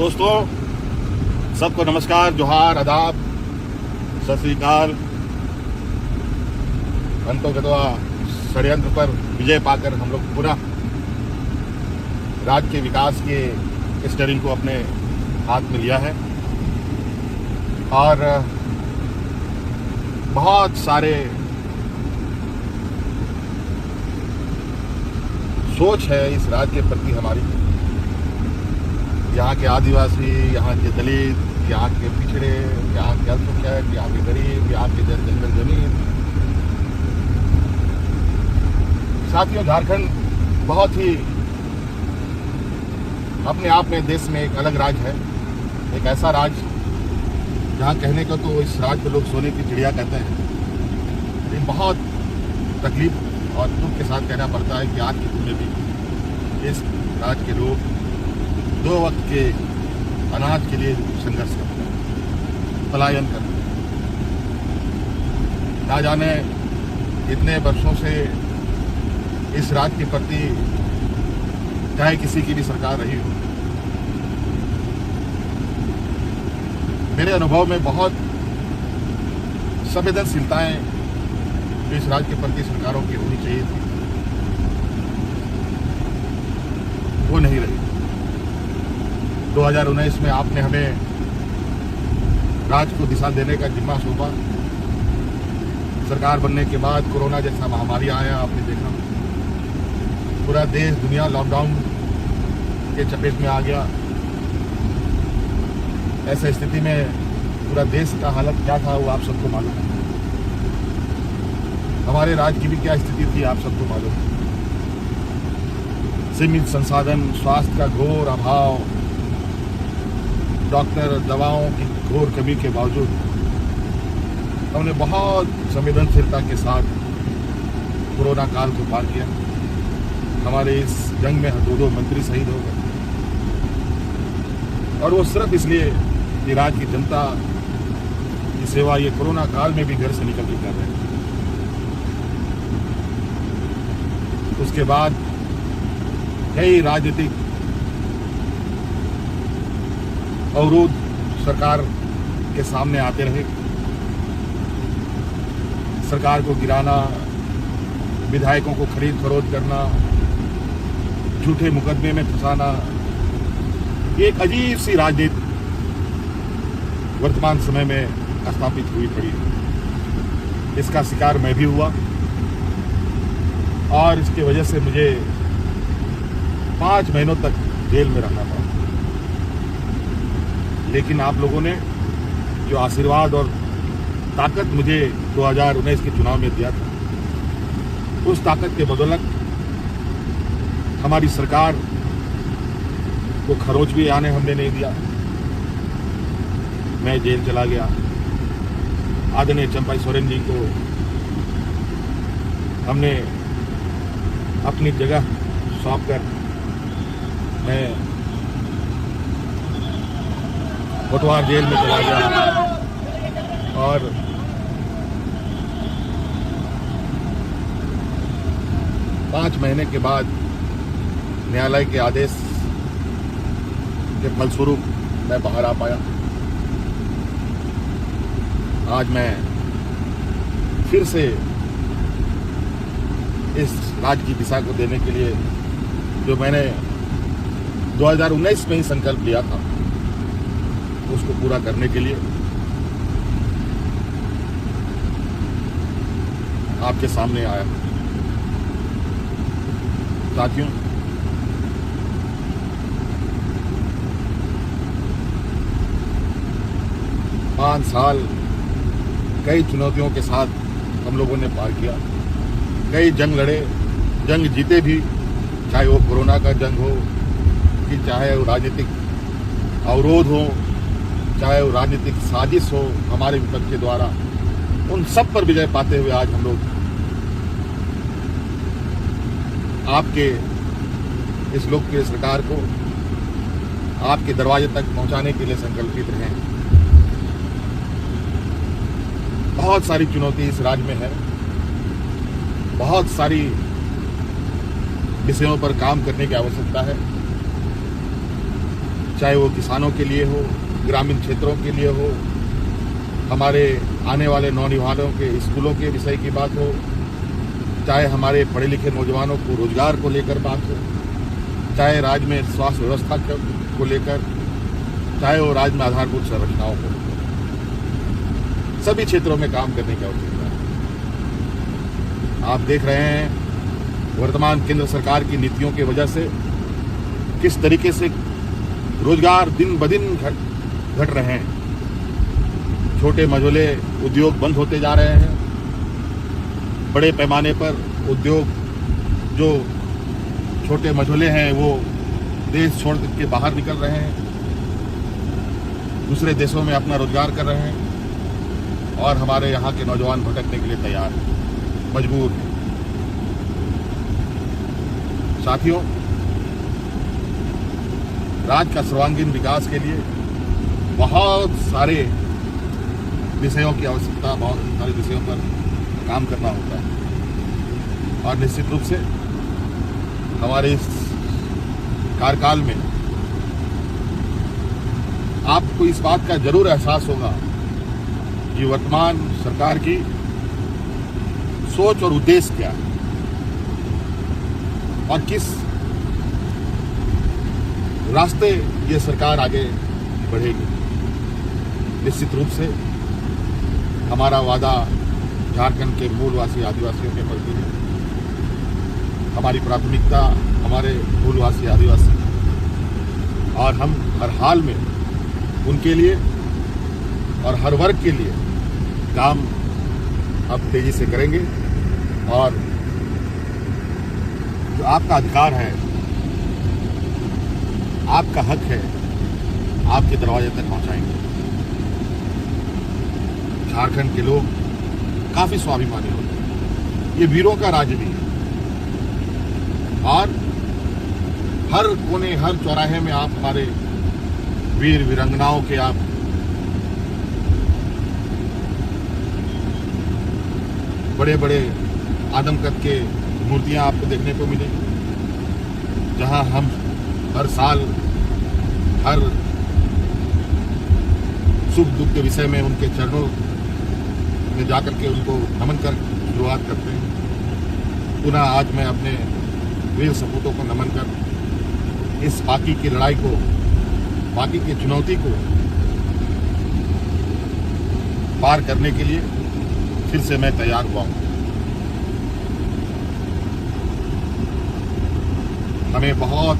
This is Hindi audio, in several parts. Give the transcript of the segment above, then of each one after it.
दोस्तों, सबको नमस्कार, जोहार, आदाब, सत श्री अकाल। अंतोगतवा षड्यंत्र पर विजय पाकर हम लोग पुनः राज्य के विकास के स्टीयरिंग को अपने हाथ में लिया है और बहुत सारे सोच है इस राज्य के प्रति हमारी। यहाँ के आदिवासी, यहाँ के दलित, यहाँ के पिछड़े, यहाँ के अल्पसंख्यक, यहाँ के गरीब, यहाँ के जंगल जमीन। साथियों, झारखंड बहुत ही अपने आप में देश में एक अलग राज्य है। एक ऐसा राज्य जहाँ कहने को तो इस राज्य को लोग सोने की चिड़िया कहते हैं, लेकिन बहुत तकलीफ और दुख के साथ कहना पड़ता है कि आज के दिन में भी इस राज्य के लोग 2 वक्त के अनाज के लिए संघर्ष करते हैं, पलायन करते हैं। ना जाने इतने वर्षों से इस राज्य के प्रति चाहे किसी की भी सरकार रही हो, मेरे अनुभव में बहुत संवेदनशीलताएं जो इस राज्य के प्रति सरकारों की होनी चाहिए थी, वो नहीं रही। 2019 में आपने हमें राज्य को दिशा देने का जिम्मा सौंपा। सरकार बनने के बाद कोरोना जैसा महामारी आया, आपने देखा पूरा देश दुनिया लॉकडाउन के चपेट में आ गया। ऐसे स्थिति में पूरा देश का हालत क्या था वो आप सबको मालूम है। हमारे राज्य की भी क्या स्थिति थी आप सबको मालूम है। सीमित संसाधन, स्वास्थ्य का घोर अभाव, डॉक्टर, दवाओं की घोर कमी के बावजूद हमने बहुत संवेदनशीलता के साथ कोरोना काल को पार किया। हमारे इस जंग में 2 मंत्री शहीद हो गए और वो सिर्फ इसलिए कि राज्य की जनता की सेवा ये कोरोना काल में भी घर से निकल के कर रहे हैं। उसके बाद कई राजनीतिक अवरोध सरकार के सामने आते रहे। सरकार को गिराना, विधायकों को खरीद फरोख्त करना, झूठे मुकदमे में फंसाना, एक अजीब सी राजनीति वर्तमान समय में स्थापित हुई पड़ी है। इसका शिकार मैं भी हुआ और इसकी वजह से मुझे 5 महीनों तक जेल में रहना पड़ा। लेकिन आप लोगों ने जो आशीर्वाद और ताकत मुझे 2019 के चुनाव में दिया था, उस ताकत के बदौलत हमारी सरकार को खरोच भी आने हमने नहीं दिया। मैं जेल चला गया। आदरणीय चंपाई सोरेन जी को हमने अपनी जगह सौंपकर मैं कोतवाल जेल में चला गया और पाँच महीने के बाद न्यायालय के आदेश के फलस्वरूप मैं बाहर आ पाया। आज मैं फिर से इस राज्य की दिशा को देने के लिए जो मैंने 2019 में ही संकल्प लिया था, उसको पूरा करने के लिए आपके सामने आया। साथियों, पाँच साल कई चुनौतियों के साथ हम लोगों ने पार किया। कई जंग लड़े, जंग जीते भी, चाहे वो कोरोना का जंग हो कि चाहे वो राजनीतिक अवरोध हो, चाहे वो राजनीतिक साजिश हो हमारे विपक्ष के द्वारा, उन सब पर विजय पाते हुए आज हम लोग आपके इस लोकप्रिय सरकार को आपके दरवाजे तक पहुंचाने के लिए संकल्पित रहे हैं। बहुत सारी चुनौती इस राज्य में है, बहुत सारी विषयों पर काम करने की आवश्यकता है। चाहे वो किसानों के लिए हो, ग्रामीण क्षेत्रों के लिए हो, हमारे आने वाले नौजवानों के स्कूलों के विषय की बात हो, चाहे हमारे पढ़े लिखे नौजवानों को रोजगार को लेकर बात हो, चाहे राज्य में स्वास्थ्य व्यवस्था को लेकर, चाहे वो राज्य में आधारभूत संरचनाओं को, सभी क्षेत्रों में काम करने की आवश्यकता है। आप देख रहे हैं वर्तमान केंद्र सरकार की नीतियों की वजह से किस तरीके से रोजगार दिन ब दिन घट रहे हैं। छोटे मझोले उद्योग बंद होते जा रहे हैं। बड़े पैमाने पर उद्योग जो छोटे मझोले हैं वो देश छोड़ के बाहर निकल रहे हैं, दूसरे देशों में अपना रोजगार कर रहे हैं और हमारे यहाँ के नौजवान भटकने के लिए तैयार हैं, मजबूर हैं। साथियों, राज्य का सर्वांगीण विकास के लिए बहुत सारे विषयों की आवश्यकता, बहुत सारे विषयों पर काम करना होता है और निश्चित रूप से हमारे इस कार्यकाल में आपको इस बात का जरूर एहसास होगा कि वर्तमान सरकार की सोच और उद्देश्य क्या है और किस रास्ते ये सरकार आगे बढ़ेगी। निश्चित रूप से हमारा वादा झारखंड के मूलवासी आदिवासियों के प्रति है। हमारी प्राथमिकता हमारे मूलवासी आदिवासी और हम हर हाल में उनके लिए और हर वर्ग के लिए काम अब तेजी से करेंगे और जो आपका अधिकार है, आपका हक है, आपके दरवाजे तक पहुंचाएंगे। झारखंड के लोग काफी स्वाभिमानी होते हैं। ये वीरों का राज्य भी है और हर कोने, हर चौराहे में आप हमारे वीर वीरांगनाओं के आप बड़े बड़े आदमकद के मूर्तियां आपको देखने को मिलेंगी, जहां हम हर साल हर सुख दुख के विषय में उनके चरणों में जाकर के उनको नमन कर शुरुआत करते हैं। पुनः आज मैं अपने वीर सपूतों को नमन कर इस बाकी की लड़ाई को, बाकी की चुनौती को पार करने के लिए फिर से मैं तैयार हुआ हूं। हमें बहुत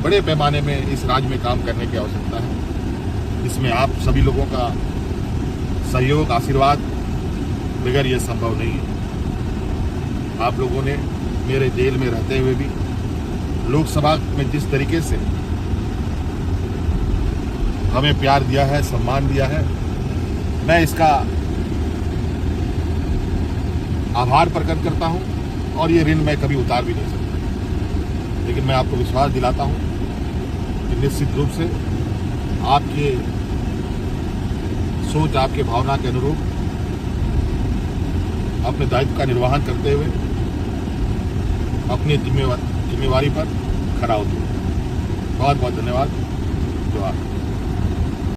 बड़े पैमाने में इस राज्य में काम करने की आवश्यकता है। इसमें आप सभी लोगों का सहयोग, आशीर्वाद बगैर ये संभव नहीं है। आप लोगों ने मेरे जेल में रहते हुए भी लोकसभा में जिस तरीके से हमें प्यार दिया है, सम्मान दिया है, मैं इसका आभार प्रकट करता हूं और ये ऋण मैं कभी उतार भी नहीं सकता। लेकिन मैं आपको विश्वास दिलाता हूं कि निश्चित रूप से आपके सोच, आपके भावना के अनुरूप अपने दायित्व का निर्वहन करते हुए अपनी जिम्मेवारी पर खरा उतरूंगा। बहुत बहुत धन्यवाद। जोहार।